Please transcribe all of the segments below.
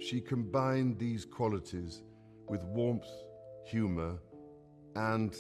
She combined these qualities with warmth, humor, and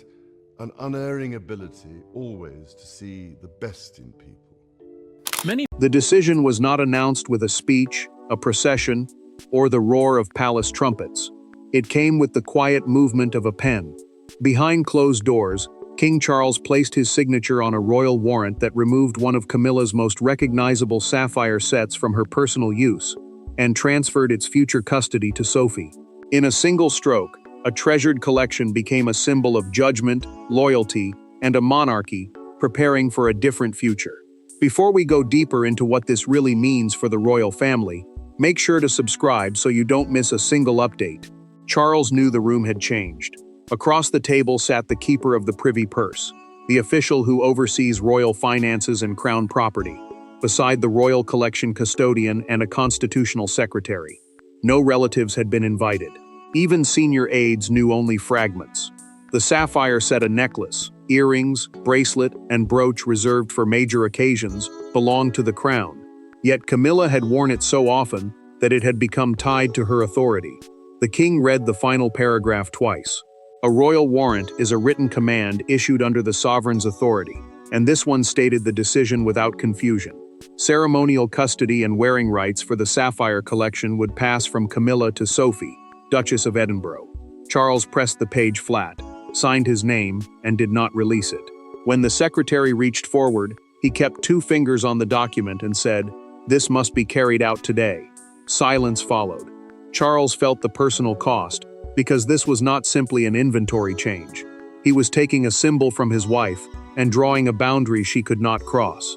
an unerring ability always to see the best in people. The decision was not announced with a speech, a procession, or the roar of palace trumpets. It came with the quiet movement of a pen. Behind closed doors, King Charles placed his signature on a royal warrant that removed one of Camilla's most recognizable sapphire sets from her personal use and transferred its future custody to Sophie. In a single stroke, a treasured collection became a symbol of judgment, loyalty, and a monarchy preparing for a different future. Before we go deeper into what this really means for the royal family, make sure to subscribe so you don't miss a single update. Charles knew the room had changed. Across the table sat the keeper of the privy purse, the official who oversees royal finances and crown property, beside the royal collection custodian and a constitutional secretary. No relatives had been invited. Even senior aides knew only fragments. The sapphire set a necklace, earrings, bracelet, and brooch reserved for major occasions belonged to the crown. Yet Camilla had worn it so often that it had become tied to her authority. The king read the final paragraph twice. A royal warrant is a written command issued under the sovereign's authority, and this one stated the decision without confusion. Ceremonial custody and wearing rights for the sapphire collection would pass from Camilla to Sophie, Duchess of Edinburgh. Charles pressed the page flat, signed his name, and did not release it. When the secretary reached forward, he kept 2 fingers on the document and said, "This must be carried out today." Silence followed. Charles felt the personal cost, because this was not simply an inventory change. He was taking a symbol from his wife and drawing a boundary she could not cross.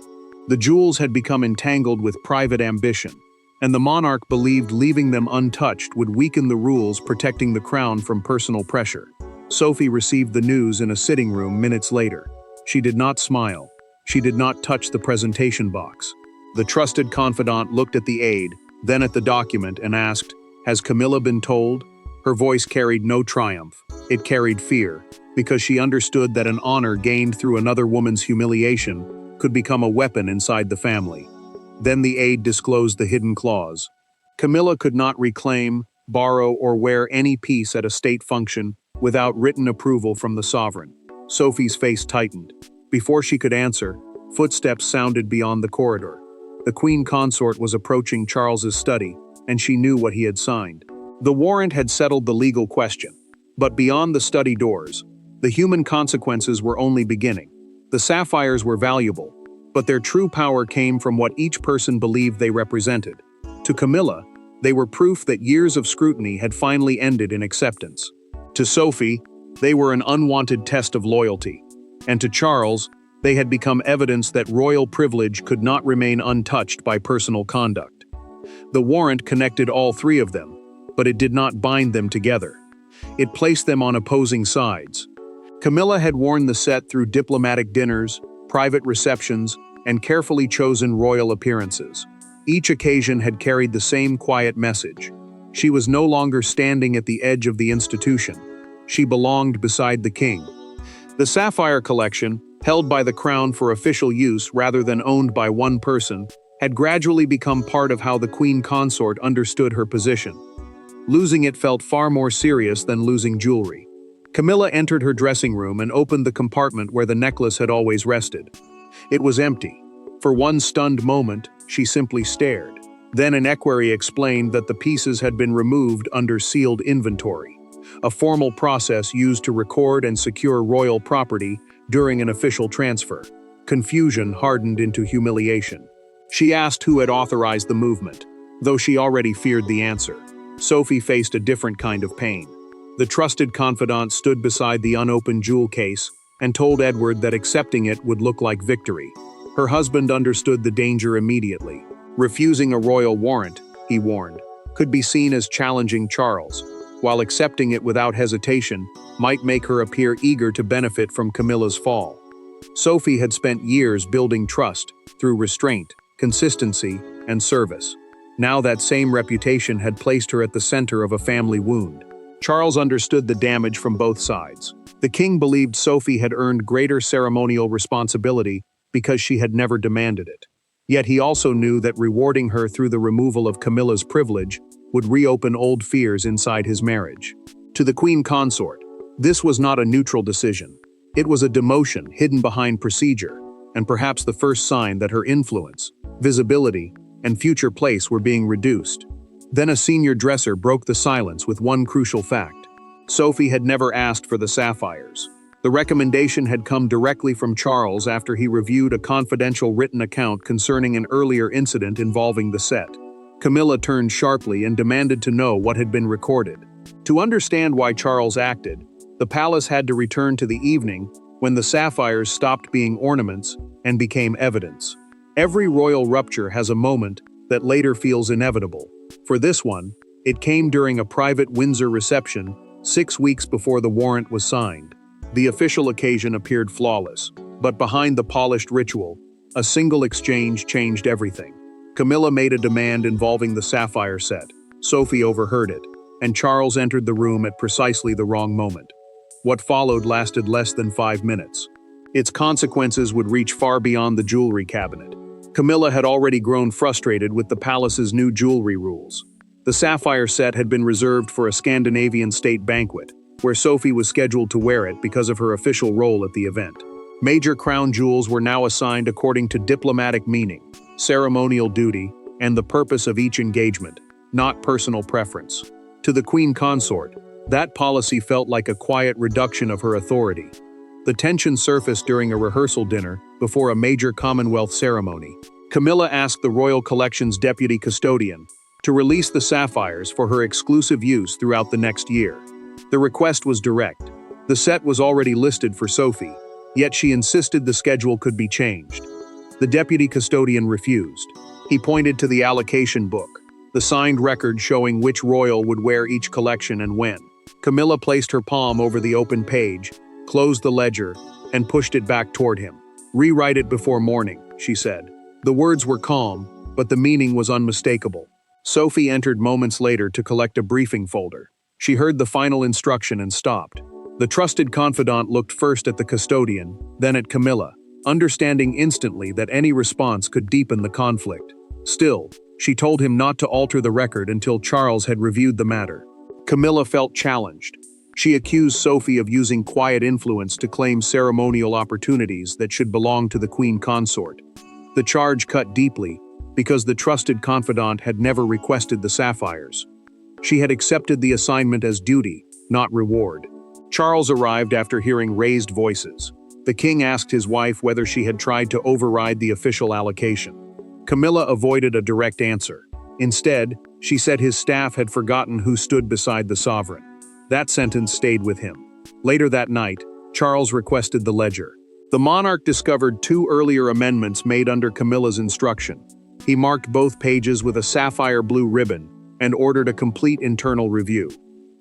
The jewels had become entangled with private ambition, and the monarch believed leaving them untouched would weaken the rules protecting the crown from personal pressure. Sophie received the news in a sitting room minutes later. She did not smile. She did not touch the presentation box. The trusted confidant looked at the aide, then at the document, and asked, "Has Camilla been told?" Her voice carried no triumph. It carried fear, because she understood that an honor gained through another woman's humiliation could become a weapon inside the family. Then the aide disclosed the hidden clause. Camilla could not reclaim, borrow, or wear any piece at a state function without written approval from the sovereign. Sophie's face tightened. Before she could answer, footsteps sounded beyond the corridor. The queen consort was approaching Charles's study, and she knew what he had signed. The warrant had settled the legal question. But beyond the study doors, the human consequences were only beginning. The sapphires were valuable, but their true power came from what each person believed they represented. To Camilla, they were proof that years of scrutiny had finally ended in acceptance. To Sophie, they were an unwanted test of loyalty. And to Charles, they had become evidence that royal privilege could not remain untouched by personal conduct. The warrant connected all 3 of them, but it did not bind them together. It placed them on opposing sides. Camilla had worn the set through diplomatic dinners, private receptions, and carefully chosen royal appearances. Each occasion had carried the same quiet message. She was no longer standing at the edge of the institution. She belonged beside the king. The sapphire collection, held by the crown for official use rather than owned by one person, had gradually become part of how the queen consort understood her position. Losing it felt far more serious than losing jewelry. Camilla entered her dressing room and opened the compartment where the necklace had always rested. It was empty. For one stunned moment, she simply stared. Then an equerry explained that the pieces had been removed under sealed inventory, a formal process used to record and secure royal property during an official transfer. Confusion hardened into humiliation. She asked who had authorized the movement, though she already feared the answer. Sophie faced a different kind of pain. The trusted confidant stood beside the unopened jewel case and told Edward that accepting it would look like victory. Her husband understood the danger immediately. Refusing a royal warrant, he warned, could be seen as challenging Charles, while accepting it without hesitation might make her appear eager to benefit from Camilla's fall. Sophie had spent years building trust through restraint, consistency, and service. Now that same reputation had placed her at the center of a family wound. Charles understood the damage from both sides. The king believed Sophie had earned greater ceremonial responsibility because she had never demanded it. Yet he also knew that rewarding her through the removal of Camilla's privilege would reopen old fears inside his marriage. To the queen consort, this was not a neutral decision. It was a demotion hidden behind procedure, and perhaps the first sign that her influence, visibility, and future place were being reduced. Then a senior dresser broke the silence with one crucial fact. Sophie had never asked for the sapphires. The recommendation had come directly from Charles after he reviewed a confidential written account concerning an earlier incident involving the set. Camilla turned sharply and demanded to know what had been recorded. To understand why Charles acted, the palace had to return to the evening when the sapphires stopped being ornaments and became evidence. Every royal rupture has a moment that later feels inevitable. For this one, it came during a private Windsor reception 6 weeks before the warrant was signed. The official occasion appeared flawless, but behind the polished ritual, a single exchange changed everything. Camilla made a demand involving the sapphire set. Sophie overheard it, and Charles entered the room at precisely the wrong moment. What followed lasted less than 5 minutes. Its consequences would reach far beyond the jewelry cabinet. Camilla had already grown frustrated with the palace's new jewelry rules. The sapphire set had been reserved for a Scandinavian state banquet, where Sophie was scheduled to wear it because of her official role at the event. Major crown jewels were now assigned according to diplomatic meaning, ceremonial duty, and the purpose of each engagement, not personal preference. To the queen consort, that policy felt like a quiet reduction of her authority. The tension surfaced during a rehearsal dinner before a major Commonwealth ceremony. Camilla asked the Royal Collection's deputy custodian to release the sapphires for her exclusive use throughout the next year. The request was direct. The set was already listed for Sophie, yet she insisted the schedule could be changed. The deputy custodian refused. He pointed to the allocation book, the signed record showing which royal would wear each collection and when. Camilla placed her palm over the open page, closed the ledger, and pushed it back toward him. "Rewrite it before morning," she said. The words were calm, but the meaning was unmistakable. Sophie entered moments later to collect a briefing folder. She heard the final instruction and stopped. The trusted confidant looked first at the custodian, then at Camilla, understanding instantly that any response could deepen the conflict. Still, she told him not to alter the record until Charles had reviewed the matter. Camilla felt challenged. She accused Sophie of using quiet influence to claim ceremonial opportunities that should belong to the queen consort. The charge cut deeply, because the trusted confidant had never requested the sapphires. She had accepted the assignment as duty, not reward. Charles arrived after hearing raised voices. The king asked his wife whether she had tried to override the official allocation. Camilla avoided a direct answer. Instead, she said his staff had forgotten who stood beside the sovereign. That sentence stayed with him. Later that night, Charles requested the ledger. The monarch discovered 2 earlier amendments made under Camilla's instruction. He marked both pages with a sapphire blue ribbon and ordered a complete internal review.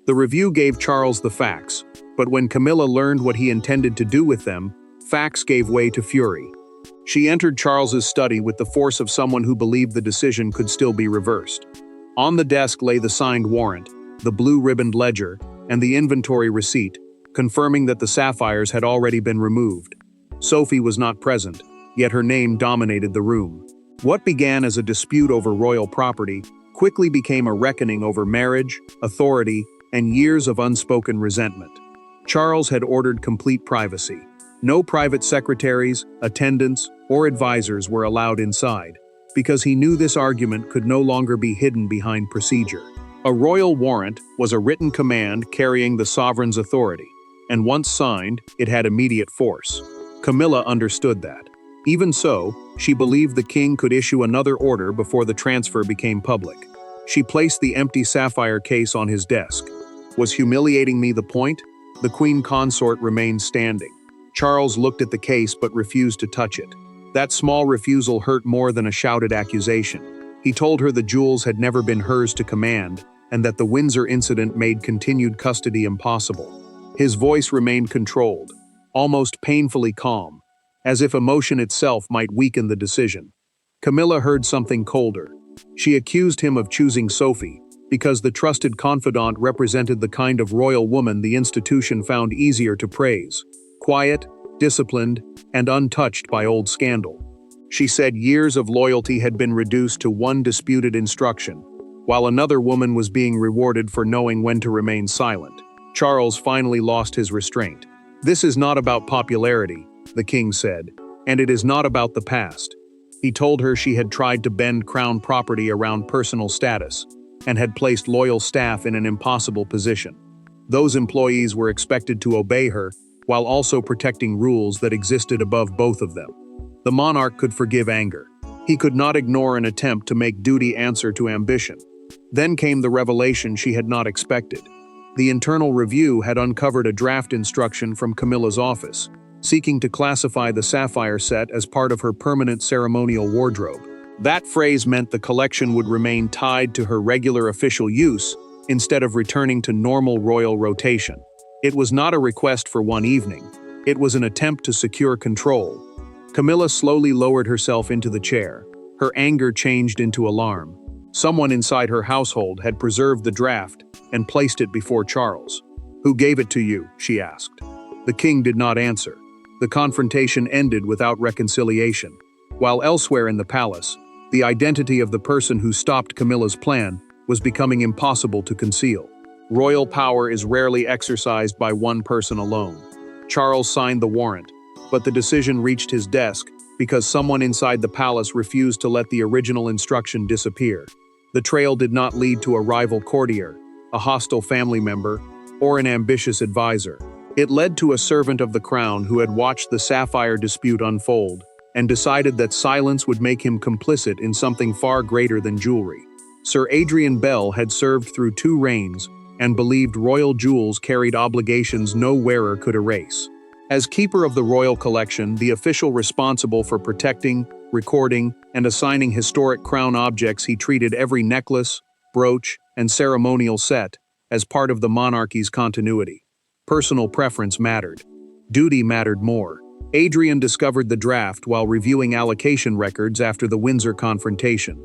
The review gave Charles the facts, but when Camilla learned what he intended to do with them, facts gave way to fury. She entered Charles's study with the force of someone who believed the decision could still be reversed. On the desk lay the signed warrant, the blue-ribboned ledger, and the inventory receipt, confirming that the sapphires had already been removed. Sophie was not present, yet her name dominated the room. What began as a dispute over royal property quickly became a reckoning over marriage, authority, and years of unspoken resentment. Charles had ordered complete privacy. No private secretaries, attendants, or advisors were allowed inside, because he knew this argument could no longer be hidden behind procedure. A royal warrant was a written command carrying the sovereign's authority, and once signed, it had immediate force. Camilla understood that. Even so, she believed the king could issue another order before the transfer became public. She placed the empty sapphire case on his desk. Was humiliating me the point? The queen consort remained standing. Charles looked at the case but refused to touch it. That small refusal hurt more than a shouted accusation. He told her the jewels had never been hers to command, and that the Windsor incident made continued custody impossible. His voice remained controlled, almost painfully calm, as if emotion itself might weaken the decision. Camilla heard something colder. She accused him of choosing Sophie, because the trusted confidant represented the kind of royal woman the institution found easier to praise. Quiet, disciplined, and untouched by old scandal. She said years of loyalty had been reduced to one disputed instruction. while another woman was being rewarded for knowing when to remain silent. Charles finally lost his restraint. "This is not about popularity," the king said, "and it is not about the past." He told her she had tried to bend crown property around personal status and had placed loyal staff in an impossible position. Those employees were expected to obey her while also protecting rules that existed above both of them. The monarch could forgive anger. He could not ignore an attempt to make duty answer to ambition. Then came the revelation she had not expected. The internal review had uncovered a draft instruction from Camilla's office, seeking to classify the Sapphire set as part of her permanent ceremonial wardrobe. That phrase meant the collection would remain tied to her regular official use instead of returning to normal royal rotation. It was not a request for one evening. It was an attempt to secure control. Camilla slowly lowered herself into the chair. Her anger changed into alarm. Someone inside her household had preserved the draft and placed it before Charles. "Who gave it to you?" she asked. The king did not answer. The confrontation ended without reconciliation. While elsewhere in the palace, the identity of the person who stopped Camilla's plan was becoming impossible to conceal. Royal power is rarely exercised by one person alone. Charles signed the warrant, but the decision reached his desk because someone inside the palace refused to let the original instruction disappear. The trail did not lead to a rival courtier, a hostile family member, or an ambitious advisor. It led to a servant of the crown who had watched the Sapphire dispute unfold and decided that silence would make him complicit in something far greater than jewelry. Sir Adrian Bell had served through 2 reigns and believed royal jewels carried obligations no wearer could erase. As keeper of the royal collection, the official responsible for protecting, recording, and assigning historic crown objects, he treated every necklace, brooch, and ceremonial set as part of the monarchy's continuity. Personal preference mattered. Duty mattered more. Adrian discovered the draft while reviewing allocation records after the Windsor confrontation.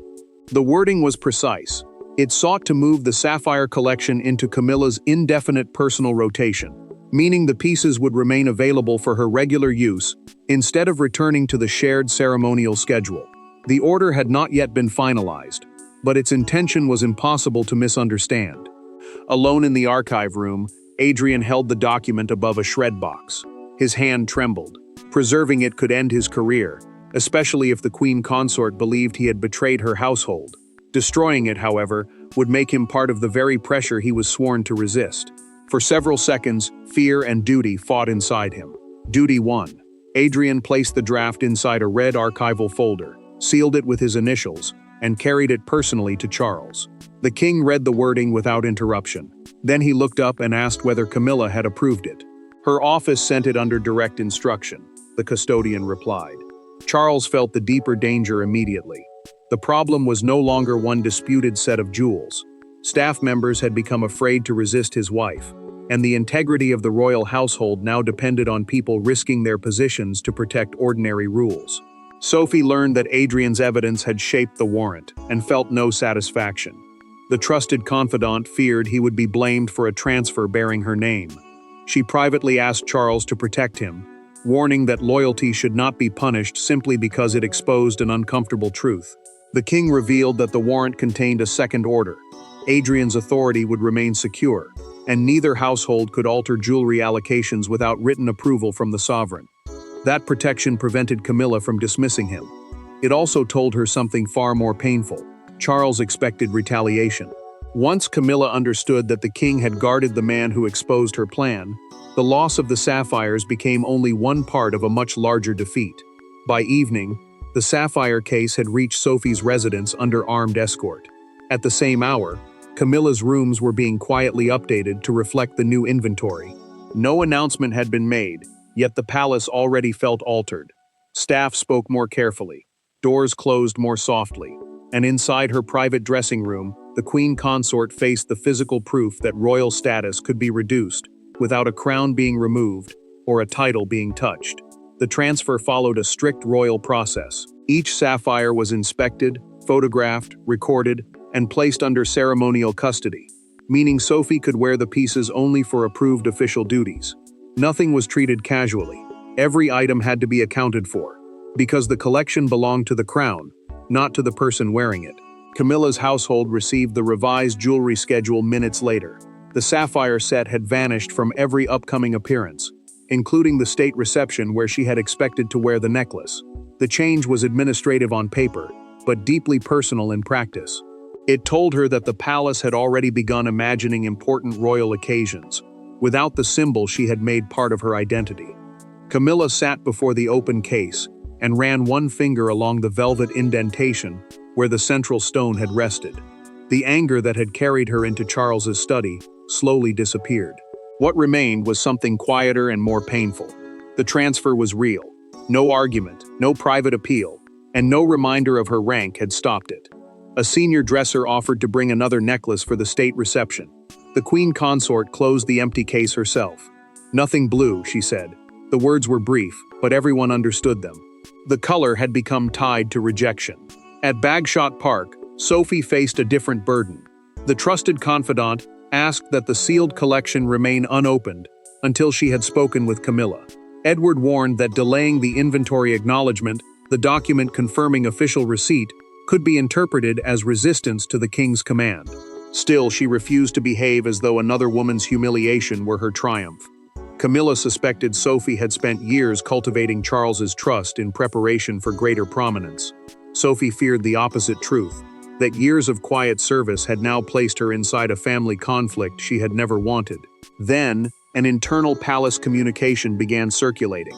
The wording was precise. It sought to move the Sapphire collection into Camilla's indefinite personal rotation, meaning the pieces would remain available for her regular use instead of returning to the shared ceremonial schedule. The order had not yet been finalized, but its intention was impossible to misunderstand. Alone in the archive room, Adrian held the document above a shred box. His hand trembled. Preserving it could end his career, especially if the queen consort believed he had betrayed her household. Destroying it, however, would make him part of the very pressure he was sworn to resist. For several seconds, fear and duty fought inside him. Duty won. Adrian placed the draft inside a red archival folder, sealed it with his initials, and carried it personally to Charles. The king read the wording without interruption. Then he looked up and asked whether Camilla had approved it. Her office sent it under direct instruction, the custodian replied. Charles felt the deeper danger immediately. The problem was no longer one disputed set of jewels. Staff members had become afraid to resist his wife, and the integrity of the royal household now depended on people risking their positions to protect ordinary rules. Sophie learned that Adrian's evidence had shaped the warrant and felt no satisfaction. The trusted confidant feared he would be blamed for a transfer bearing her name. She privately asked Charles to protect him, warning that loyalty should not be punished simply because it exposed an uncomfortable truth. The king revealed that the warrant contained a second order. Adrian's authority would remain secure, and neither household could alter jewelry allocations without written approval from the sovereign. That protection prevented Camilla from dismissing him. It also told her something far more painful. Charles expected retaliation. Once Camilla understood that the king had guarded the man who exposed her plan, the loss of the sapphires became only one part of a much larger defeat. By evening, the Sapphire case had reached Sophie's residence under armed escort. At the same hour, Camilla's rooms were being quietly updated to reflect the new inventory. No announcement had been made, yet the palace already felt altered. Staff spoke more carefully, doors closed more softly, and inside her private dressing room, the queen consort faced the physical proof that royal status could be reduced without a crown being removed or a title being touched. The transfer followed a strict royal process. Each sapphire was inspected, photographed, recorded, and placed under ceremonial custody, meaning Sophie could wear the pieces only for approved official duties. Nothing was treated casually. Every item had to be accounted for, because the collection belonged to the crown, not to the person wearing it. Camilla's household received the revised jewelry schedule minutes later. The sapphire set had vanished from every upcoming appearance, including the state reception where she had expected to wear the necklace. The change was administrative on paper, but deeply personal in practice. It told her that the palace had already begun imagining important royal occasions, without the symbol she had made part of her identity. Camilla sat before the open case and ran one finger along the velvet indentation where the central stone had rested. The anger that had carried her into Charles's study slowly disappeared. What remained was something quieter and more painful. The transfer was real. No argument, no private appeal, and no reminder of her rank had stopped it. A senior dresser offered to bring another necklace for the state reception. The queen consort closed the empty case herself. "Nothing blue," she said. The words were brief, but everyone understood them. The color had become tied to rejection. At Bagshot Park, Sophie faced a different burden. The trusted confidant asked that the sealed collection remain unopened until she had spoken with Camilla. Edward warned that delaying the inventory acknowledgement, the document confirming official receipt, could be interpreted as resistance to the king's command. Still, she refused to behave as though another woman's humiliation were her triumph. Camilla suspected Sophie had spent years cultivating Charles's trust in preparation for greater prominence. Sophie feared the opposite truth, that years of quiet service had now placed her inside a family conflict she had never wanted. Then, an internal palace communication began circulating.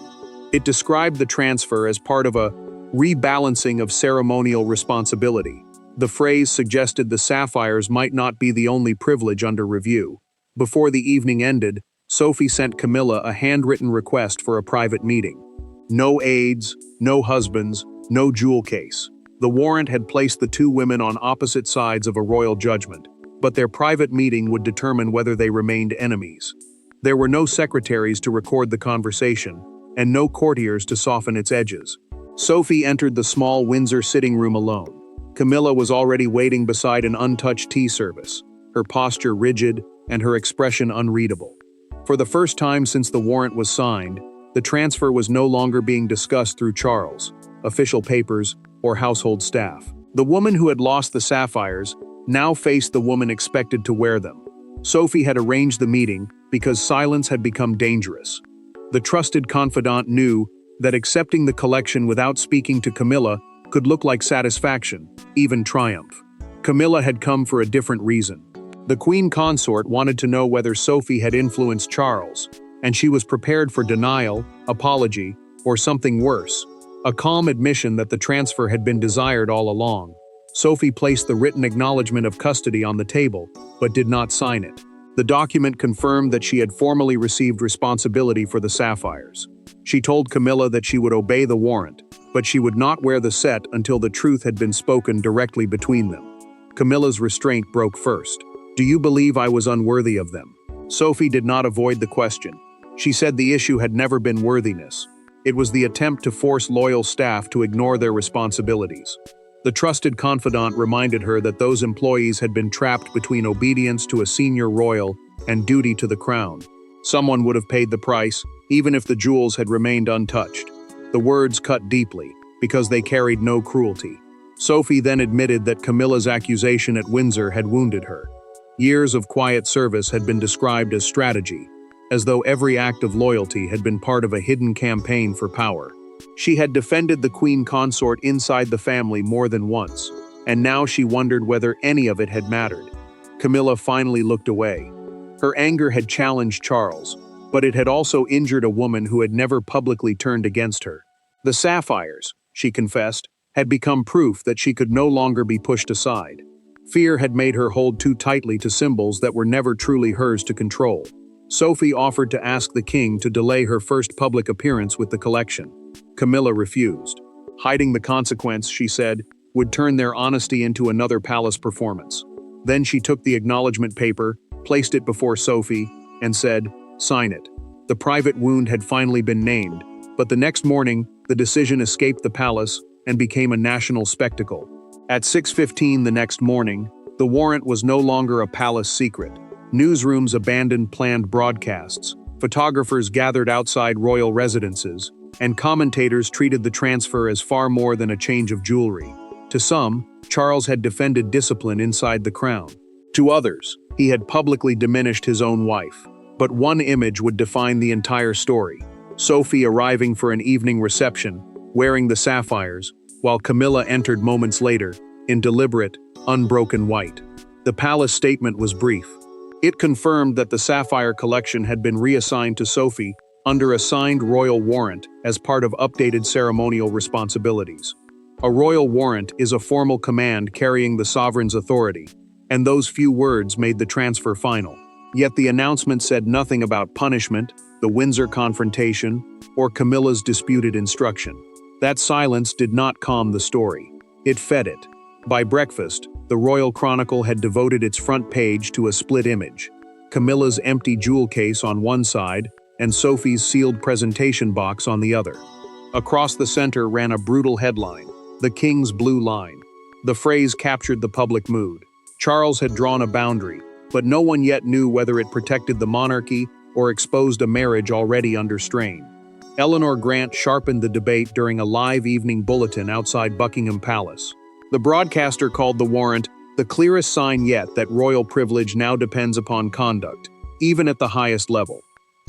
It described the transfer as part of a rebalancing of ceremonial responsibility. The phrase suggested the sapphires might not be the only privilege under review. Before the evening ended, Sophie sent Camilla a handwritten request for a private meeting. No aides, no husbands, no jewel case. The warrant had placed the two women on opposite sides of a royal judgment, but their private meeting would determine whether they remained enemies. There were no secretaries to record the conversation, and no courtiers to soften its edges. Sophie entered the small Windsor sitting room alone. Camilla was already waiting beside an untouched tea service, her posture rigid and her expression unreadable. For the first time since the warrant was signed, the transfer was no longer being discussed through Charles, official papers, or household staff. The woman who had lost the sapphires now faced the woman expected to wear them. Sophie had arranged the meeting because silence had become dangerous. The trusted confidant knew that accepting the collection without speaking to Camilla could look like satisfaction, even triumph. Camilla had come for a different reason. The queen consort wanted to know whether Sophie had influenced Charles, and she was prepared for denial, apology, or something worse, a calm admission that the transfer had been desired all along. Sophie placed the written acknowledgement of custody on the table, but did not sign it. The document confirmed that she had formally received responsibility for the sapphires. She told Camilla that she would obey the warrant, but she would not wear the set until the truth had been spoken directly between them. Camilla's restraint broke first. "Do you believe I was unworthy of them?" Sophie did not avoid the question. She said the issue had never been worthiness. It was the attempt to force loyal staff to ignore their responsibilities. The trusted confidant reminded her that those employees had been trapped between obedience to a senior royal and duty to the crown. Someone would have paid the price, even if the jewels had remained untouched. The words cut deeply, because they carried no cruelty. Sophie then admitted that Camilla's accusation at Windsor had wounded her. Years of quiet service had been described as strategy, as though every act of loyalty had been part of a hidden campaign for power. She had defended the queen consort inside the family more than once, and now she wondered whether any of it had mattered. Camilla finally looked away. Her anger had challenged Charles, but it had also injured a woman who had never publicly turned against her. The sapphires, she confessed, had become proof that she could no longer be pushed aside. Fear had made her hold too tightly to symbols that were never truly hers to control. Sophie offered to ask the king to delay her first public appearance with the collection. Camilla refused. Hiding the consequence, she said, would turn their honesty into another palace performance. Then she took the acknowledgement paper, placed it before Sophie, and said, "Sign it." The private wound had finally been named, but the next morning, the decision escaped the palace and became a national spectacle. At 6:15 the next morning, the warrant was no longer a palace secret. Newsrooms abandoned planned broadcasts, photographers gathered outside royal residences, and commentators treated the transfer as far more than a change of jewelry. To some, Charles had defended discipline inside the crown. To others, he had publicly diminished his own wife. But one image would define the entire story. Sophie arriving for an evening reception, wearing the sapphires, while Camilla entered moments later, in deliberate, unbroken white. The palace statement was brief. It confirmed that the sapphire collection had been reassigned to Sophie under a signed royal warrant as part of updated ceremonial responsibilities. A royal warrant is a formal command carrying the sovereign's authority, and those few words made the transfer final. Yet the announcement said nothing about punishment, the Windsor confrontation, or Camilla's disputed instruction. That silence did not calm the story. It fed it. By breakfast, the Royal Chronicle had devoted its front page to a split image. Camilla's empty jewel case on one side, and Sophie's sealed presentation box on the other. Across the center ran a brutal headline, "The King's Blue Line." The phrase captured the public mood. Charles had drawn a boundary, but no one yet knew whether it protected the monarchy or exposed a marriage already under strain. Eleanor Grant sharpened the debate during a live evening bulletin outside Buckingham Palace. The broadcaster called the warrant the clearest sign yet that royal privilege now depends upon conduct, even at the highest level.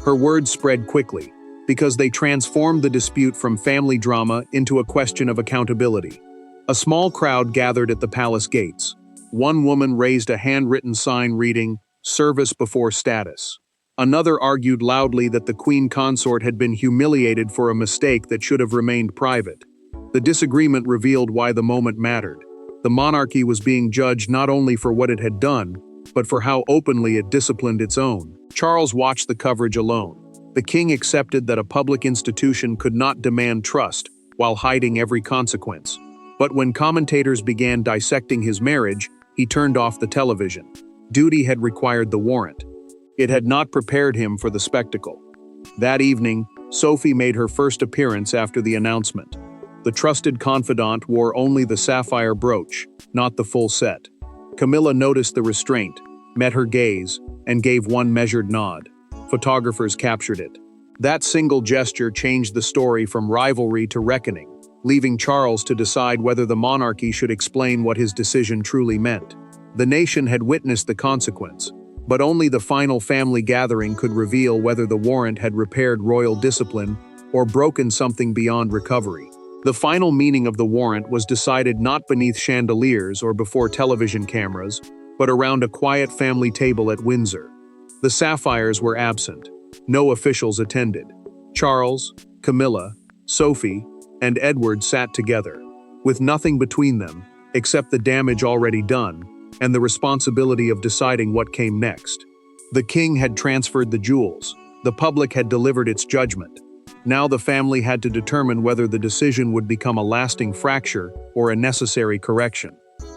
Her words spread quickly, because they transformed the dispute from family drama into a question of accountability. A small crowd gathered at the palace gates. One woman raised a handwritten sign reading, "Service before status." Another argued loudly that the queen consort had been humiliated for a mistake that should have remained private. The disagreement revealed why the moment mattered. The monarchy was being judged not only for what it had done, but for how openly it disciplined its own. Charles watched the coverage alone. The king accepted that a public institution could not demand trust while hiding every consequence. But when commentators began dissecting his marriage, he turned off the television. Duty had required the warrant. It had not prepared him for the spectacle. That evening, Sophie made her first appearance after the announcement. The trusted confidant wore only the sapphire brooch, not the full set. Camilla noticed the restraint, met her gaze, and gave one measured nod. Photographers captured it. That single gesture changed the story from rivalry to reckoning, leaving Charles to decide whether the monarchy should explain what his decision truly meant. The nation had witnessed the consequence, but only the final family gathering could reveal whether the warrant had repaired royal discipline or broken something beyond recovery. The final meaning of the warrant was decided not beneath chandeliers or before television cameras, but around a quiet family table at Windsor. The sapphires were absent. No officials attended. Charles, Camilla, Sophie, and Edward sat together, with nothing between them, except the damage already done, and the responsibility of deciding what came next. The king had transferred the jewels. The public had delivered its judgment. Now the family had to determine whether the decision would become a lasting fracture or a necessary correction.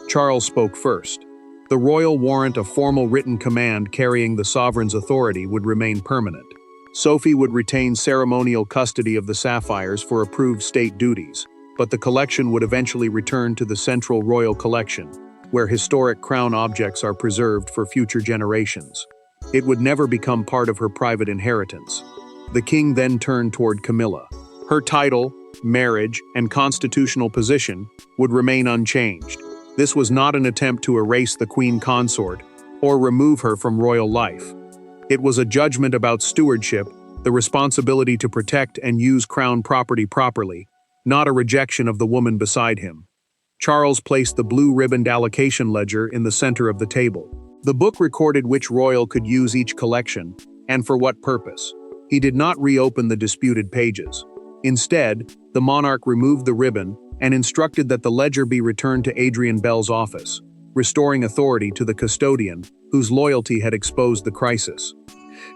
Charles spoke first. The royal warrant, a formal written command carrying the sovereign's authority, would remain permanent. Sophie would retain ceremonial custody of the sapphires for approved state duties, but the collection would eventually return to the central royal collection, where historic crown objects are preserved for future generations. It would never become part of her private inheritance. The king then turned toward Camilla. Her title, marriage, and constitutional position would remain unchanged. This was not an attempt to erase the queen consort or remove her from royal life. It was a judgment about stewardship, the responsibility to protect and use crown property properly, not a rejection of the woman beside him. Charles placed the blue-ribboned allocation ledger in the center of the table. The book recorded which royal could use each collection, and for what purpose. He did not reopen the disputed pages. Instead, the monarch removed the ribbon and instructed that the ledger be returned to Adrian Bell's office, restoring authority to the custodian, whose loyalty had exposed the crisis.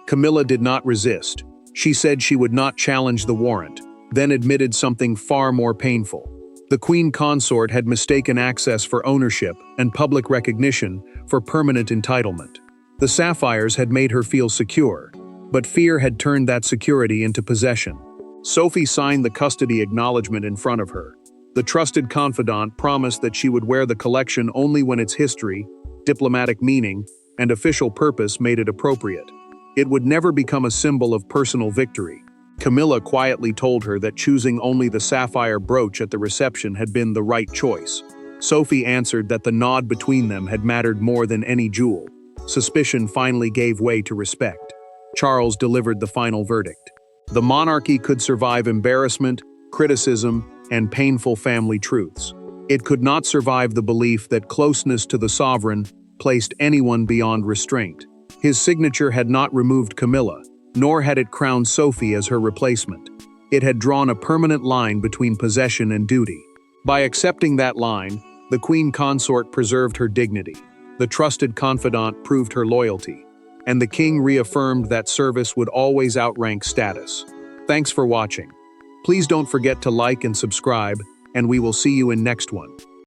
Camilla did not resist. She said she would not challenge the warrant, then admitted something far more painful. The queen consort had mistaken access for ownership and public recognition for permanent entitlement. The sapphires had made her feel secure, but fear had turned that security into possession. Sophie signed the custody acknowledgement in front of her. The trusted confidant promised that she would wear the collection only when its history, diplomatic meaning, and official purpose made it appropriate. It would never become a symbol of personal victory. Camilla quietly told her that choosing only the sapphire brooch at the reception had been the right choice. Sophie answered that the nod between them had mattered more than any jewel. Suspicion finally gave way to respect. Charles delivered the final verdict. The monarchy could survive embarrassment, criticism, and painful family truths. It could not survive the belief that closeness to the sovereign placed anyone beyond restraint. His signature had not removed Camilla, nor had it crowned Sophie as her replacement. It had drawn a permanent line between possession and duty. By accepting that line, the queen consort preserved her dignity, the trusted confidant proved her loyalty, and the king reaffirmed that service would always outrank status. Thanks for watching. Please don't forget to like and subscribe, and we will see you in next one.